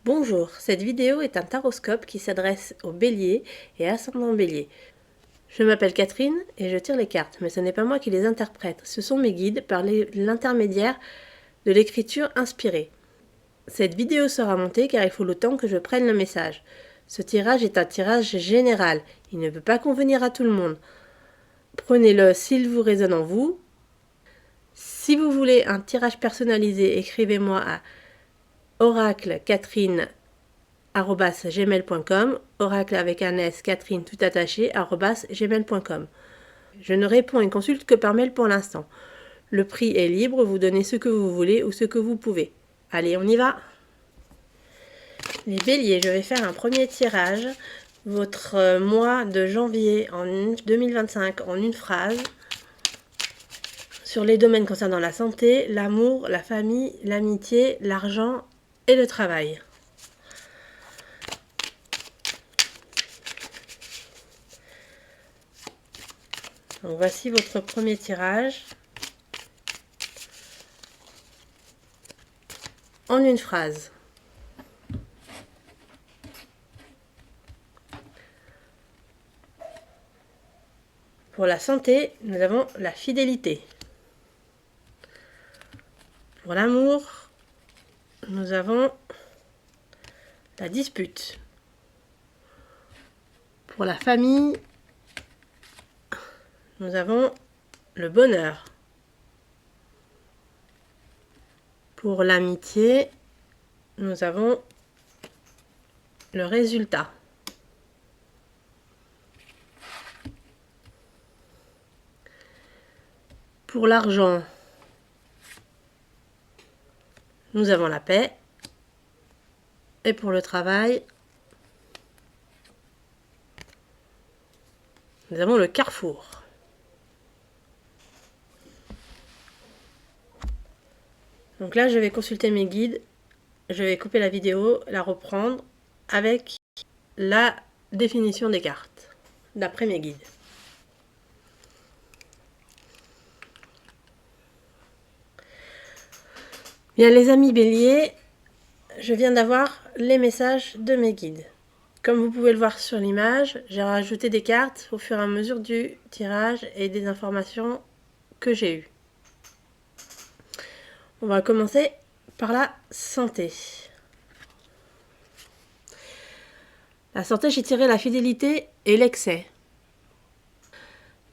Bonjour, cette vidéo est un taroscope qui s'adresse aux béliers et ascendants bélier. Je m'appelle Catherine et je tire les cartes, mais ce n'est pas moi qui les interprète, ce sont mes guides par l'intermédiaire de l'écriture inspirée. Cette vidéo sera montée car il faut le temps que je prenne le message. Ce tirage est un tirage général, il ne peut pas convenir à tout le monde. Prenez-le s'il vous résonne en vous. Si vous voulez un tirage personnalisé, écrivez-moi à oraclecatherine@gmail.com, oracle avec un S, Catherine tout attaché, @gmail.com. Je ne réponds à une consulte que par mail pour l'instant. Le prix est libre, vous donnez ce que vous voulez ou ce que vous pouvez. Allez, on y va. Les béliers, je vais faire un premier tirage. Votre mois de janvier en 2025 en une phrase. Sur les domaines concernant la santé, l'amour, la famille, l'amitié, l'argent et le travail. Donc voici votre premier tirage en une phrase. Pour la santé, nous avons la fidélité. Pour l'amour, nous avons la dispute. Pour la famille, nous avons le bonheur. Pour l'amitié, nous avons le résultat. Pour l'argent, nous avons la paix. Et pour le travail, nous avons le carrefour. Donc là, je vais consulter mes guides. Je vais couper la vidéo, la reprendre avec la définition des cartes, d'après mes guides. Bien, les amis béliers, je viens d'avoir les messages de mes guides. Comme vous pouvez le voir sur l'image, j'ai rajouté des cartes au fur et à mesure du tirage et des informations que j'ai eues. On va commencer par la santé. La santé, j'ai tiré la fidélité et l'excès.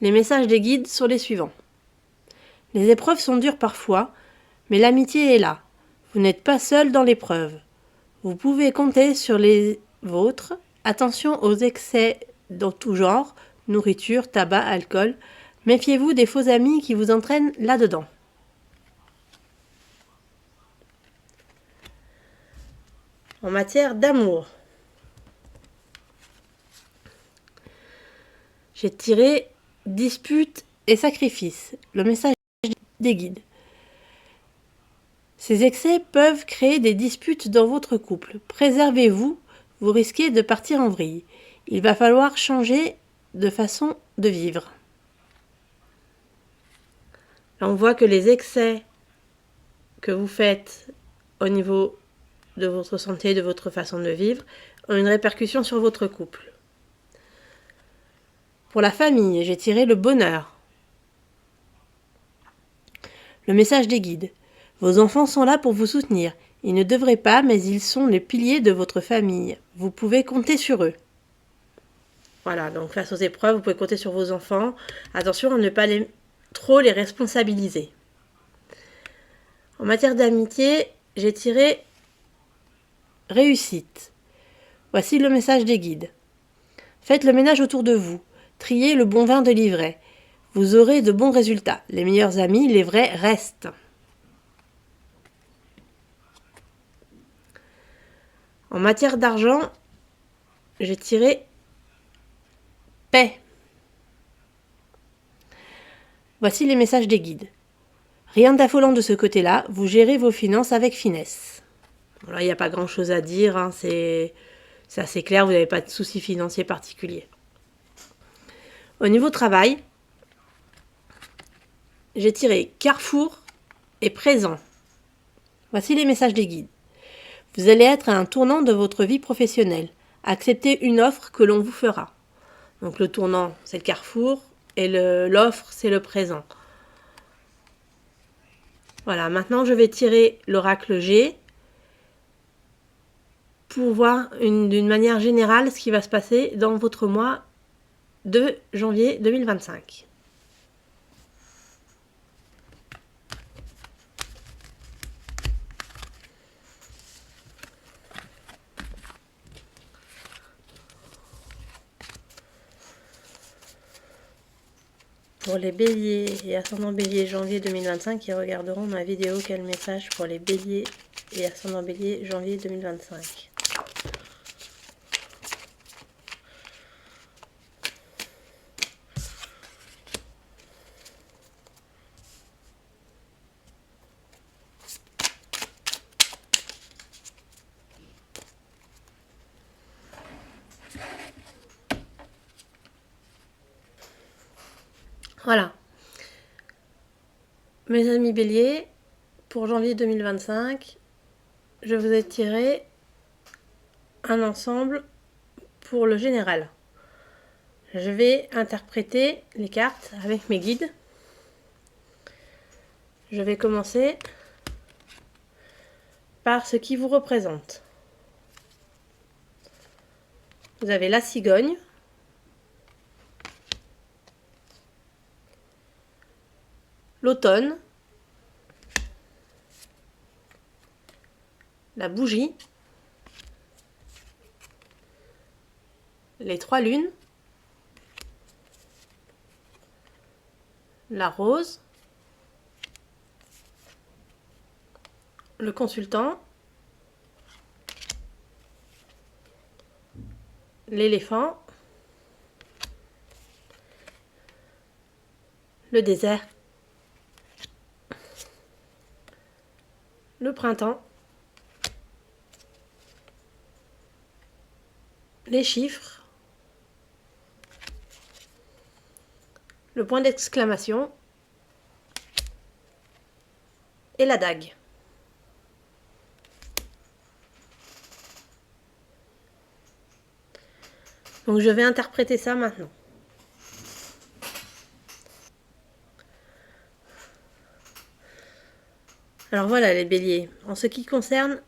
Les messages des guides sont les suivants. Les épreuves sont dures parfois, mais l'amitié est là. Vous n'êtes pas seul dans l'épreuve. Vous pouvez compter sur les vôtres. Attention aux excès dans tout genre, nourriture, tabac, alcool. Méfiez-vous des faux amis qui vous entraînent là-dedans. En matière d'amour, j'ai tiré dispute et sacrifice, le message des guides. Ces excès peuvent créer des disputes dans votre couple. Préservez-vous, vous risquez de partir en vrille. Il va falloir changer de façon de vivre. Là, on voit que les excès que vous faites au niveau de votre santé, de votre façon de vivre, ont une répercussion sur votre couple. Pour la famille, j'ai tiré le bonheur. Le message des guides. Vos enfants sont là pour vous soutenir. Ils ne devraient pas, mais ils sont les piliers de votre famille. Vous pouvez compter sur eux. Voilà, donc face aux épreuves, vous pouvez compter sur vos enfants. Attention à ne pas trop les responsabiliser. En matière d'amitié, j'ai tiré réussite. Voici le message des guides. Faites le ménage autour de vous. Triez le bon vin de l'ivraie. Vous aurez de bons résultats. Les meilleurs amis, les vrais, restent. En matière d'argent, j'ai tiré paix. Voici les messages des guides. Rien d'affolant de ce côté-là, vous gérez vos finances avec finesse. Voilà, il n'y a pas grand-chose à dire, hein, c'est assez clair, vous n'avez pas de soucis financiers particuliers. Au niveau travail, j'ai tiré carrefour et présent. Voici les messages des guides. Vous allez être à un tournant de votre vie professionnelle. Acceptez une offre que l'on vous fera. Donc le tournant, c'est le carrefour et l'offre, c'est le présent. Voilà, maintenant je vais tirer l'oracle G pour voir d'une manière générale ce qui va se passer dans votre mois de janvier 2025. Pour les béliers et ascendant bélier janvier 2025 qui regarderont ma vidéo, quel message pour les béliers et ascendant bélier janvier 2025. Voilà. Mes amis béliers, pour janvier 2025, je vous ai tiré un ensemble pour le général. Je vais interpréter les cartes avec mes guides. Je vais commencer par ce qui vous représente. Vous avez la cigogne, l'automne, la bougie, les trois lunes, la rose, le consultant, l'éléphant, le désert, le printemps, les chiffres, le point d'exclamation et la dague. Donc je vais interpréter ça maintenant. Alors voilà les béliers, en ce qui concerne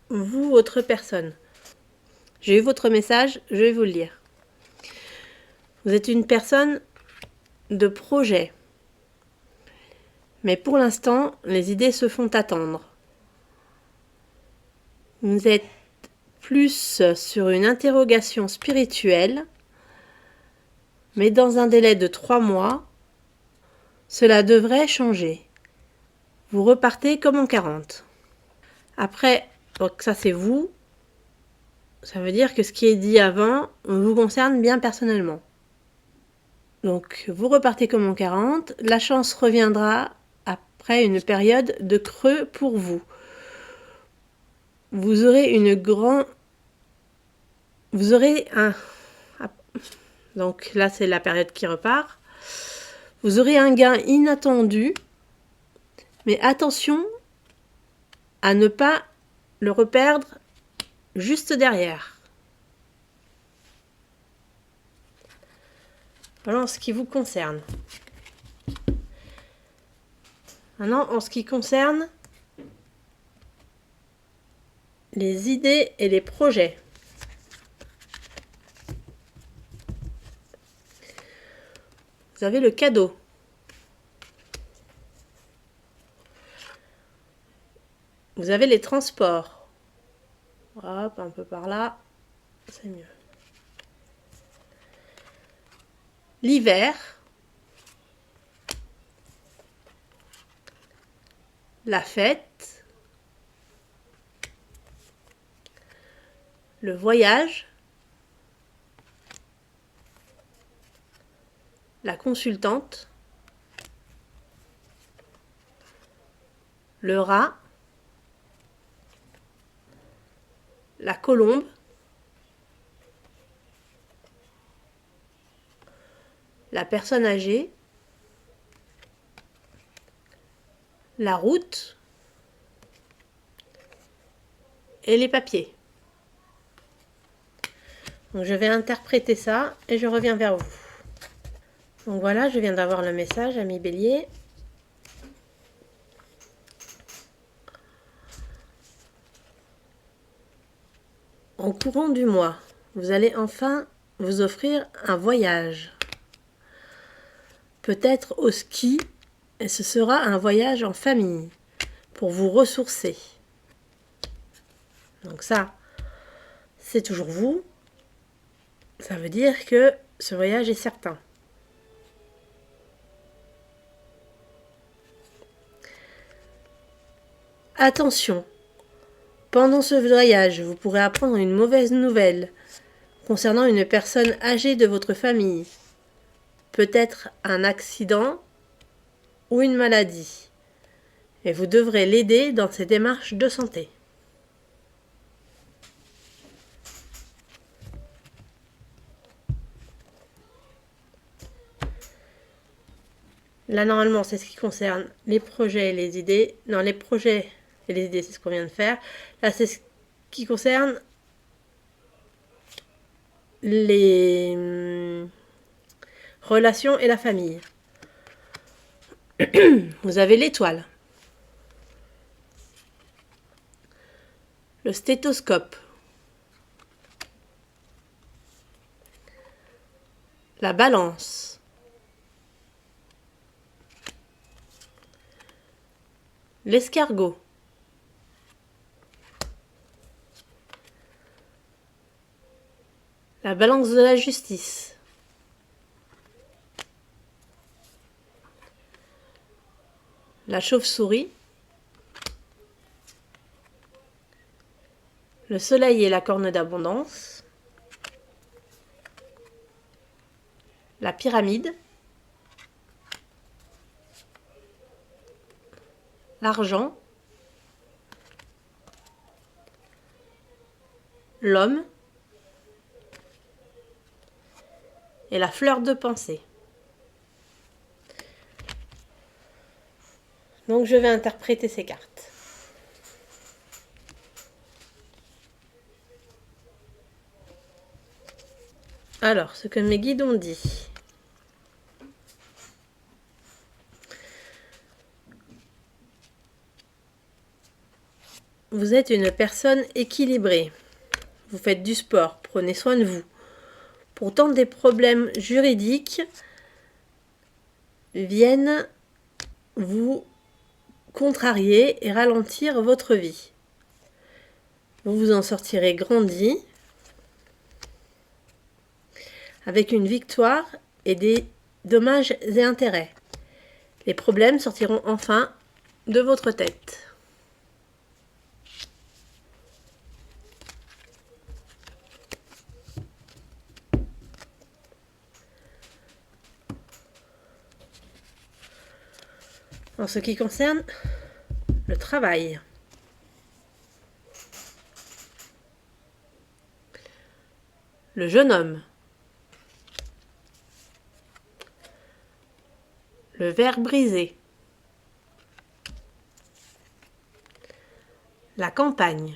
vous, votre personne. J'ai eu votre message, je vais vous le lire. Vous êtes une personne de projet. Mais pour l'instant, les idées se font attendre. Vous êtes plus sur une interrogation spirituelle, mais dans un délai de 3 mois, cela devrait changer. Vous repartez comme en 40. Après, donc ça c'est vous. Ça veut dire que ce qui est dit avant vous concerne bien personnellement. Donc vous repartez comme en 40. La chance reviendra après une période de creux pour vous. Vous aurez donc là c'est la période qui repart. Vous aurez un gain inattendu, mais attention à ne pas le reperdre juste derrière. Voilà en ce qui vous concerne. Maintenant, en ce qui concerne les idées et les projets. Vous avez le cadeau. Vous avez les transports. Hop, un peu par là, c'est mieux. L'hiver. La fête. Le voyage. La consultante. Le rat. La colombe. La personne âgée. La route. et les papiers. Donc je vais interpréter ça et je reviens vers vous. Donc voilà, je viens d'avoir le message, ami Bélier. Au courant du mois, vous allez enfin vous offrir un voyage. Peut-être au ski, et ce sera un voyage en famille pour vous ressourcer. Donc ça, c'est toujours vous. Ça veut dire que ce voyage est certain. Attention, pendant ce voyage, vous pourrez apprendre une mauvaise nouvelle concernant une personne âgée de votre famille. Peut-être un accident ou une maladie. Et vous devrez l'aider dans ses démarches de santé. Là, normalement, c'est ce qui concerne les projets et les idées. Non, les projets et les idées, c'est ce qu'on vient de faire. Là, c'est ce qui concerne les relations et la famille. Vous avez l'étoile, le stéthoscope, la balance, l'escargot, la balance de la justice, la chauve-souris, le soleil et la corne d'abondance, la pyramide, l'argent, l'homme et la fleur de pensée. Donc je vais interpréter ces cartes. Alors, ce que mes guides ont dit. Vous êtes une personne équilibrée. Vous faites du sport, prenez soin de vous. Pourtant, des problèmes juridiques viennent vous contrarier et ralentir votre vie. Vous vous en sortirez grandi avec une victoire et des dommages et intérêts. Les problèmes sortiront enfin de votre tête. En ce qui concerne le travail, le jeune homme, le verre brisé, la campagne,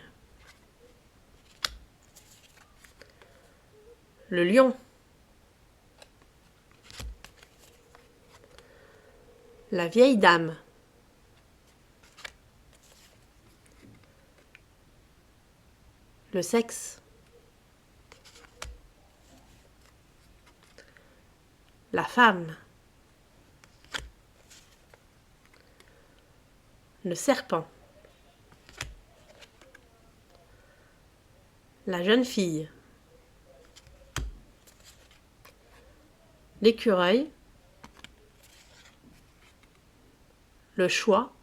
le lion, la vieille dame, le sexe, la femme, le serpent, la jeune fille, l'écureuil, le choix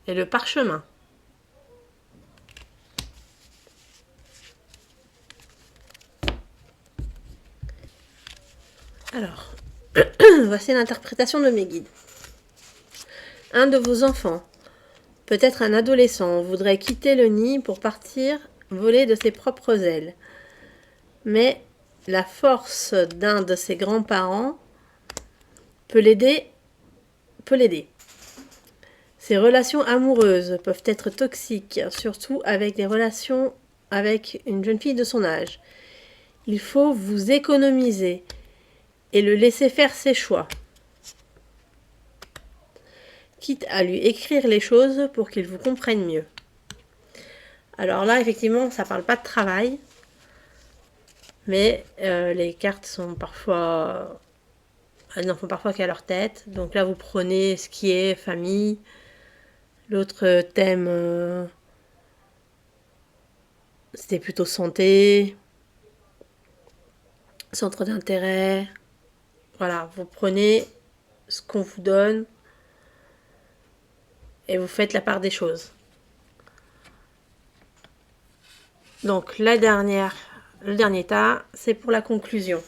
et le parchemin. Alors, voici l'interprétation de mes guides. Un de vos enfants, peut-être un adolescent, voudrait quitter le nid pour partir voler de ses propres ailes. Mais la force d'un de ses grands-parents peut l'aider. Ces relations amoureuses peuvent être toxiques, surtout avec des relations avec une jeune fille de son âge. Il faut vous économiser et le laisser faire ses choix, quitte à lui écrire les choses pour qu'il vous comprenne mieux. Alors là, effectivement, ça parle pas de travail, mais les cartes sont parfois... Elles n'en font parfois qu'à leur tête. Donc là, vous prenez ce qui est famille. L'autre thème, c'était plutôt santé, centre d'intérêt. Voilà, vous prenez ce qu'on vous donne et vous faites la part des choses. Donc le dernier tas, c'est pour la conclusion.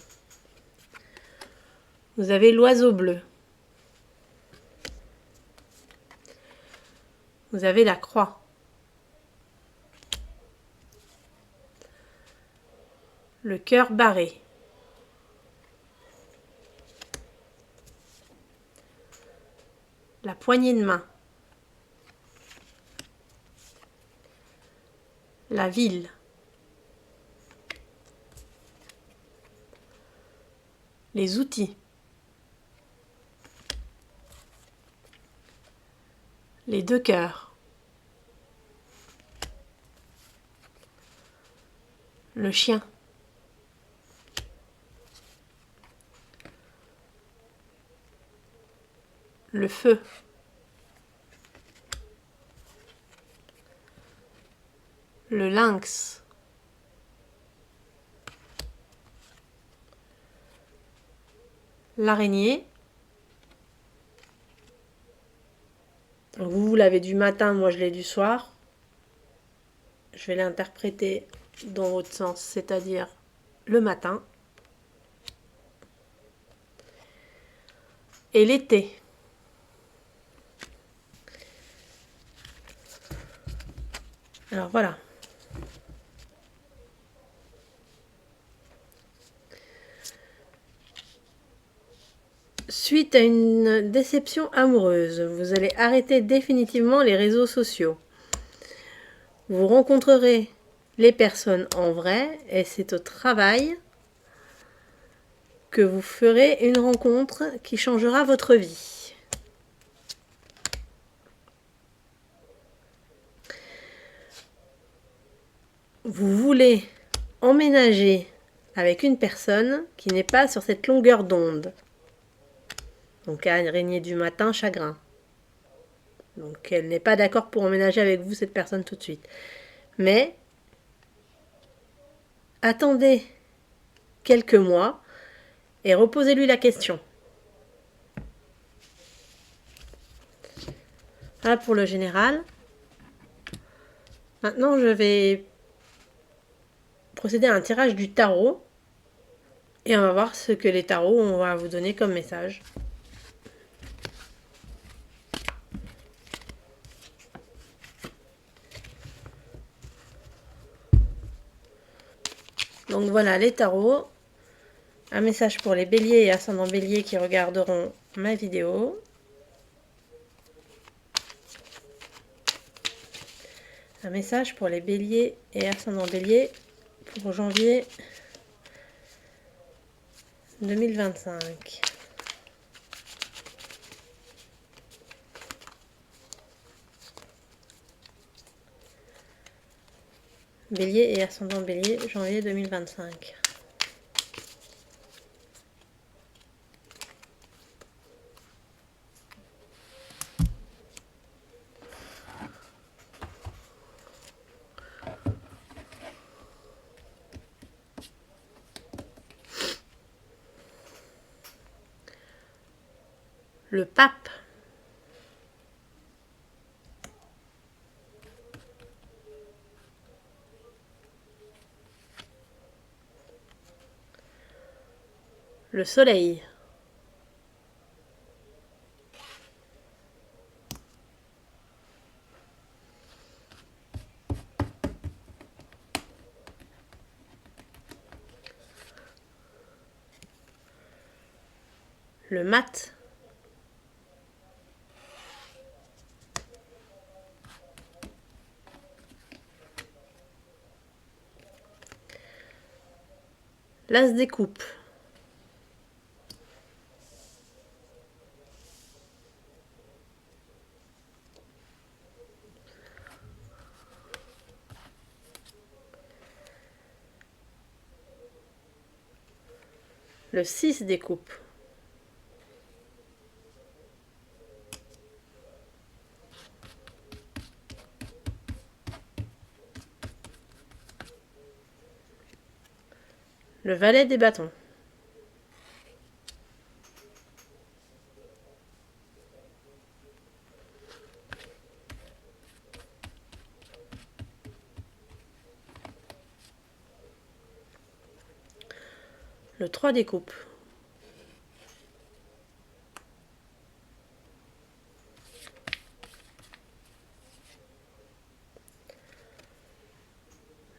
Vous avez l'oiseau bleu. Vous avez la croix. Le cœur barré. La poignée de main. La ville. Les outils. Les deux cœurs. Le chien. Le feu. Le lynx. L'araignée. Vous l'avez du matin, moi je l'ai du soir. Je vais l'interpréter dans votre sens, c'est-à-dire le matin. Et l'été. Alors voilà. Suite à une déception amoureuse, vous allez arrêter définitivement les réseaux sociaux. Vous rencontrerez les personnes en vrai et c'est au travail que vous ferez une rencontre qui changera votre vie. Vous voulez emménager avec une personne qui n'est pas sur cette longueur d'onde. Donc araignée du matin, chagrin. Donc elle n'est pas d'accord pour emménager avec vous, cette personne, tout de suite. Mais attendez quelques mois et reposez-lui la question. Voilà pour le général. Maintenant, je vais procéder à un tirage du tarot. Et on va voir ce que les tarots on va vous donner comme message. Donc voilà les tarots. Un message pour les béliers et ascendants béliers qui regarderont ma vidéo. Un message pour les béliers et ascendants béliers pour janvier 2025. Bélier et ascendant bélier, janvier 2025. Le pape. Le soleil. Le mat. L'as des coupes. Le 6 des coupes. Le valet des bâtons. Le 3 des coupes.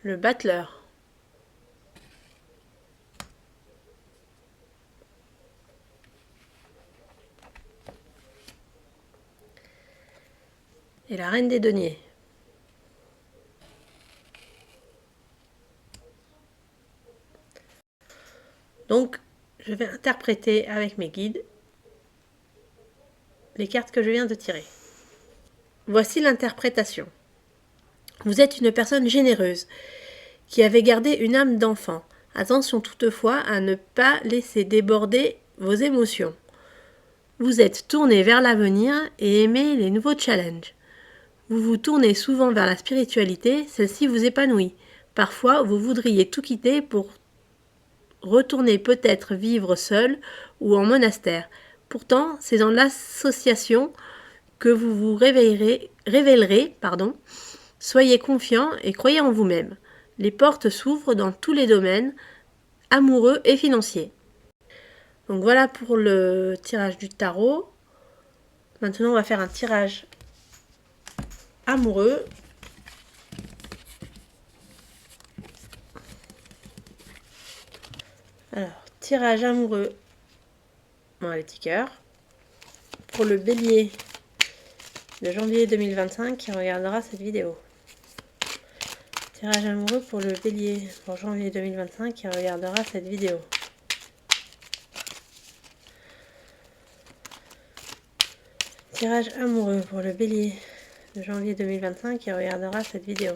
Le battleur. Et la reine des deniers. Donc, je vais interpréter avec mes guides les cartes que je viens de tirer. Voici l'interprétation. Vous êtes une personne généreuse qui avait gardé une âme d'enfant. Attention toutefois à ne pas laisser déborder vos émotions. Vous êtes tourné vers l'avenir et aimez les nouveaux challenges. Vous vous tournez souvent vers la spiritualité, celle-ci vous épanouit. Parfois, vous voudriez tout quitter pour retourner peut-être vivre seul ou en monastère. Pourtant, c'est dans l'association que vous vous révélerez. Soyez confiant et croyez en vous-même. Les portes s'ouvrent dans tous les domaines, amoureux et financiers. Donc voilà pour le tirage du tarot. Maintenant, on va faire un tirage amoureux. Alors, tirage amoureux. Bon, les petits cœurs. Pour le bélier de janvier 2025 qui regardera cette vidéo. Tirage amoureux pour le bélier pour janvier 2025 qui regardera cette vidéo. Tirage amoureux pour le bélier de janvier 2025 qui regardera cette vidéo.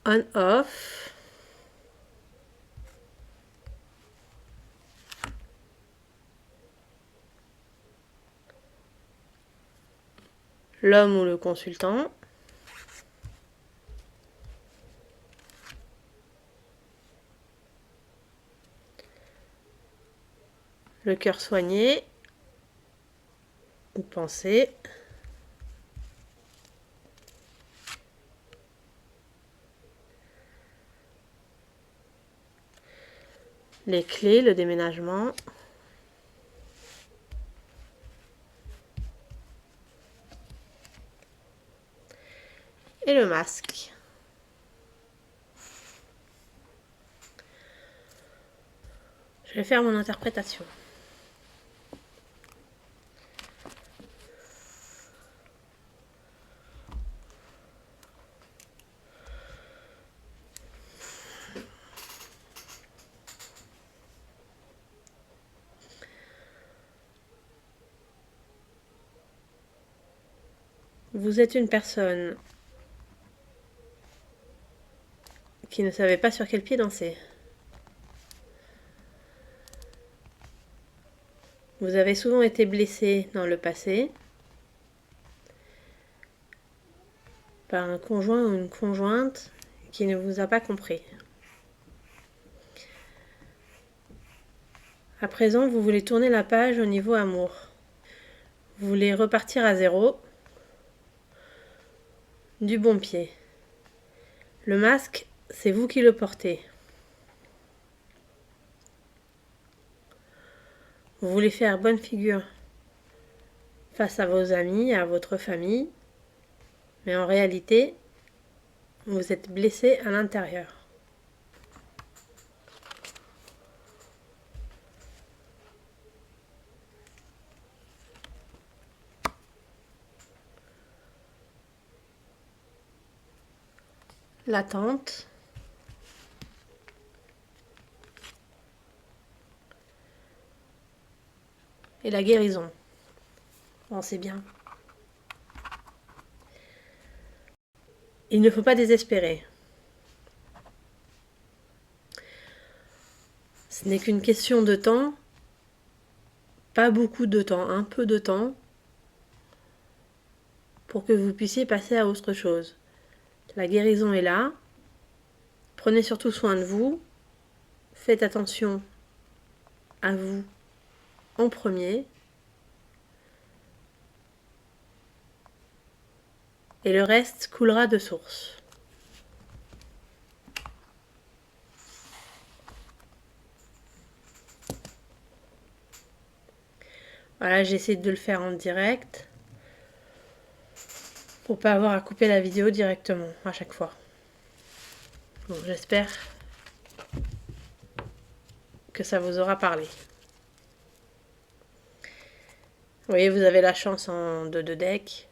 On-off. L'homme ou le consultant. Le cœur soigné. Ou pensée. Les clés, le déménagement. Et le masque. Je vais faire mon interprétation. Vous êtes une personne qui ne savait pas sur quel pied danser. Vous avez souvent été blessé dans le passé par un conjoint ou une conjointe qui ne vous a pas compris. À présent, vous voulez tourner la page au niveau amour. Vous voulez repartir à zéro, du bon pied. Le masque, c'est vous qui le portez. Vous voulez faire bonne figure face à vos amis, à votre famille, mais en réalité, vous êtes blessé à l'intérieur. L'attente. Et la guérison. Bon, c'est bien. Il ne faut pas désespérer. Ce n'est qu'une question de temps, pas beaucoup de temps, un peu de temps, pour que vous puissiez passer à autre chose. La guérison est là. Prenez surtout soin de vous. Faites attention à vous en premier. Et le reste coulera de source. Voilà, j'essaie de le faire en direct pour pas avoir à couper la vidéo directement à chaque fois. Bon, j'espère que ça vous aura parlé. Vous voyez, vous avez la chance en 2 deck.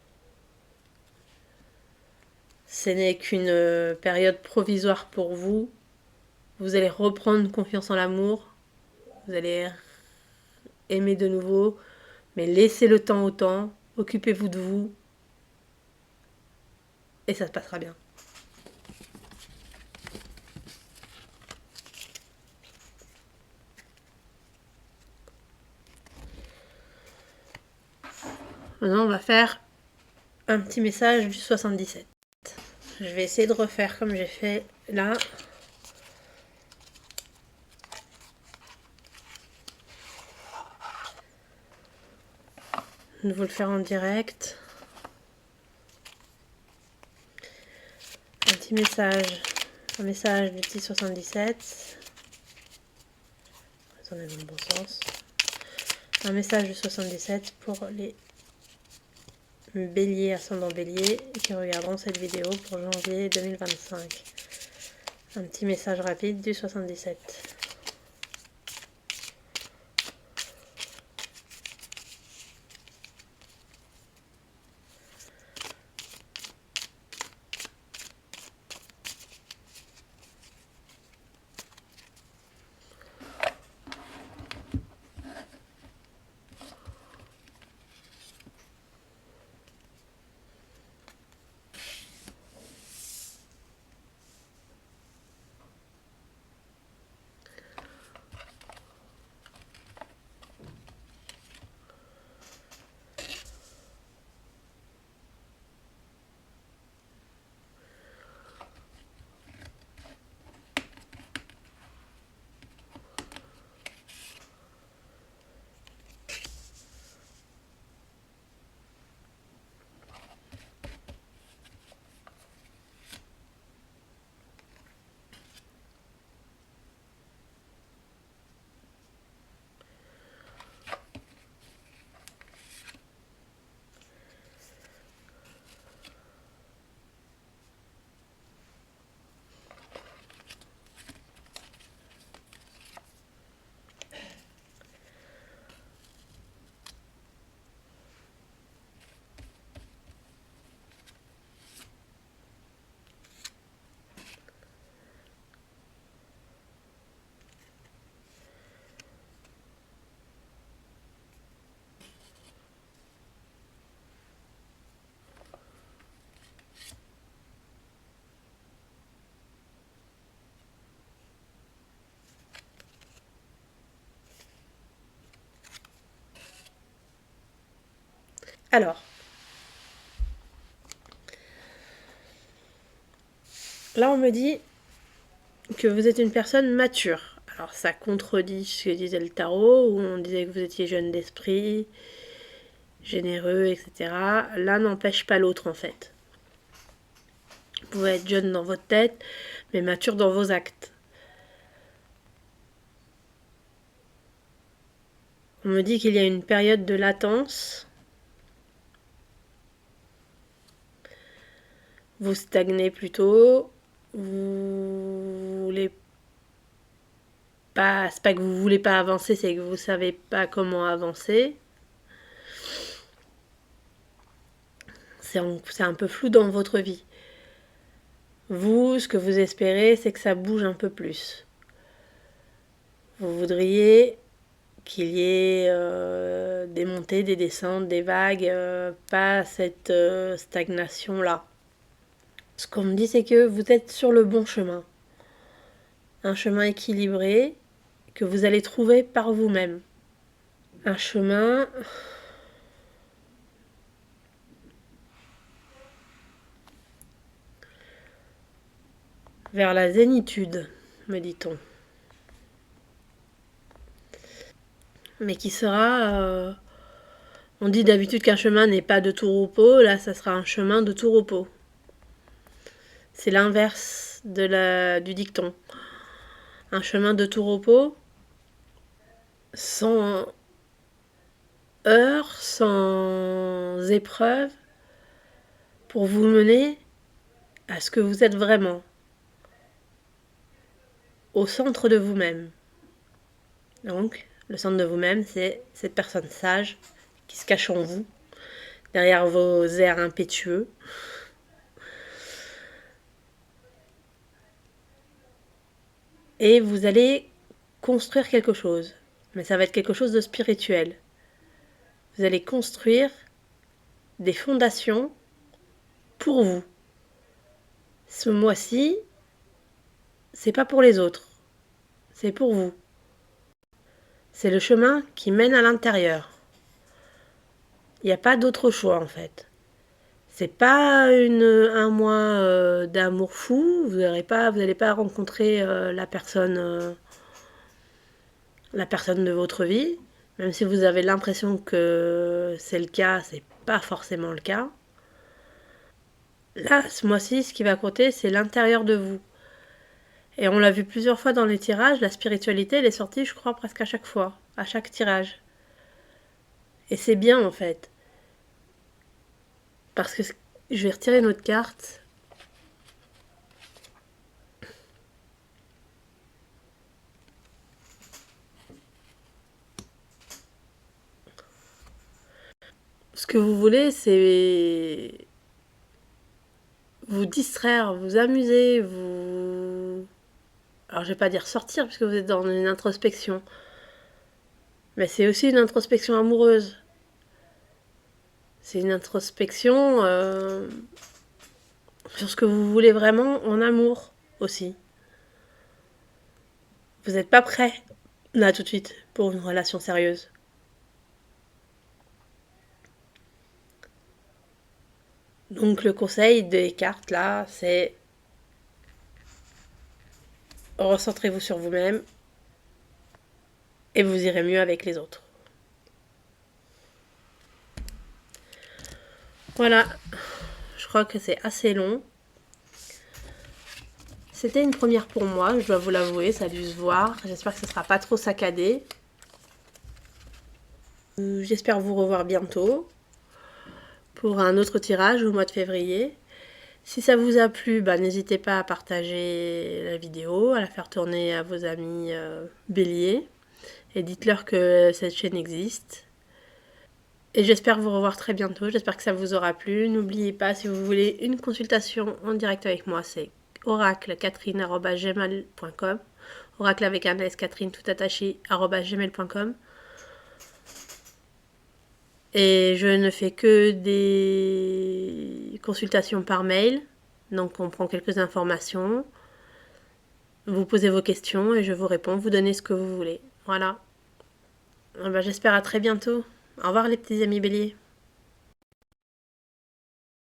Ce n'est qu'une période provisoire pour vous. Vous allez reprendre confiance en l'amour. Vous allez aimer de nouveau. Mais laissez le temps au temps. Occupez-vous de vous. Et ça se passera bien. Maintenant, on va faire un petit message du 77. Je vais essayer de refaire comme j'ai fait là. De vous le faire en direct. Un petit message. Un message du petit 77. On est dans le bon sens. Un message du 77 pour les béliers, ascendant bélier, qui regarderont cette vidéo pour janvier 2025. Un petit message rapide du 77. Alors, là on me dit que vous êtes une personne mature. Alors ça contredit ce que disait le tarot, où on disait que vous étiez jeune d'esprit, généreux, etc. L'un n'empêche pas l'autre en fait. Vous pouvez être jeune dans votre tête, mais mature dans vos actes. On me dit qu'il y a une période de latence. Vous stagnez plutôt. Vous voulez pas... C'est pas que vous voulez pas avancer, c'est que vous savez pas comment avancer. C'est un peu flou dans votre vie. Vous, ce que vous espérez, c'est que ça bouge un peu plus. Vous voudriez qu'il y ait des montées, des descentes, des vagues, pas cette stagnation-là. Ce qu'on me dit, c'est que vous êtes sur le bon chemin. Un chemin équilibré que vous allez trouver par vous-même. Un chemin vers la zénitude, me dit-on. Mais qui sera... on dit d'habitude qu'un chemin n'est pas de tout repos, là ça sera un chemin de tout repos. C'est l'inverse du dicton. Un chemin de tout repos, sans heurts, sans épreuves, pour vous mener à ce que vous êtes vraiment, au centre de vous-même. Donc, le centre de vous-même, c'est cette personne sage qui se cache en vous, derrière vos airs impétueux. Et vous allez construire quelque chose, mais ça va être quelque chose de spirituel. Vous allez construire des fondations pour vous. Ce mois-ci, c'est pas pour les autres, c'est pour vous. C'est le chemin qui mène à l'intérieur. Il n'y a pas d'autre choix en fait. C'est pas un mois d'amour fou. Vous n'allez pas rencontrer la personne de votre vie. Même si vous avez l'impression que c'est le cas, c'est pas forcément le cas. Là, ce mois-ci, ce qui va compter, c'est l'intérieur de vous. Et on l'a vu plusieurs fois dans les tirages, la spiritualité, elle est sortie, je crois, presque à chaque fois, à chaque tirage. Et c'est bien, en fait. Parce que je vais retirer notre carte. Ce que vous voulez, c'est vous distraire, vous amuser, vous... Alors je vais pas dire sortir, parce que vous êtes dans une introspection. Mais c'est aussi une introspection amoureuse. C'est une introspection sur ce que vous voulez vraiment en amour aussi. Vous n'êtes pas prêt, là, tout de suite, pour une relation sérieuse. Donc le conseil des cartes, là, c'est recentrez-vous sur vous-même et vous irez mieux avec les autres. Voilà, je crois que c'est assez long. C'était une première pour moi, je dois vous l'avouer, ça a dû se voir. J'espère que ce ne sera pas trop saccadé. J'espère vous revoir bientôt pour un autre tirage au mois de février. Si ça vous a plu, n'hésitez pas à partager la vidéo, à la faire tourner à vos amis béliers et dites-leur que cette chaîne existe. Et j'espère vous revoir très bientôt, j'espère que ça vous aura plu. N'oubliez pas, si vous voulez une consultation en direct avec moi, c'est oraclecatherine@gmail.com, oracle avec un S, Catherine tout attaché, @gmail.com. Et je ne fais que des consultations par mail. Donc on prend quelques informations. Vous posez vos questions et je vous réponds. Vous donnez ce que vous voulez. Voilà. J'espère à très bientôt. Au revoir les petits amis béliers.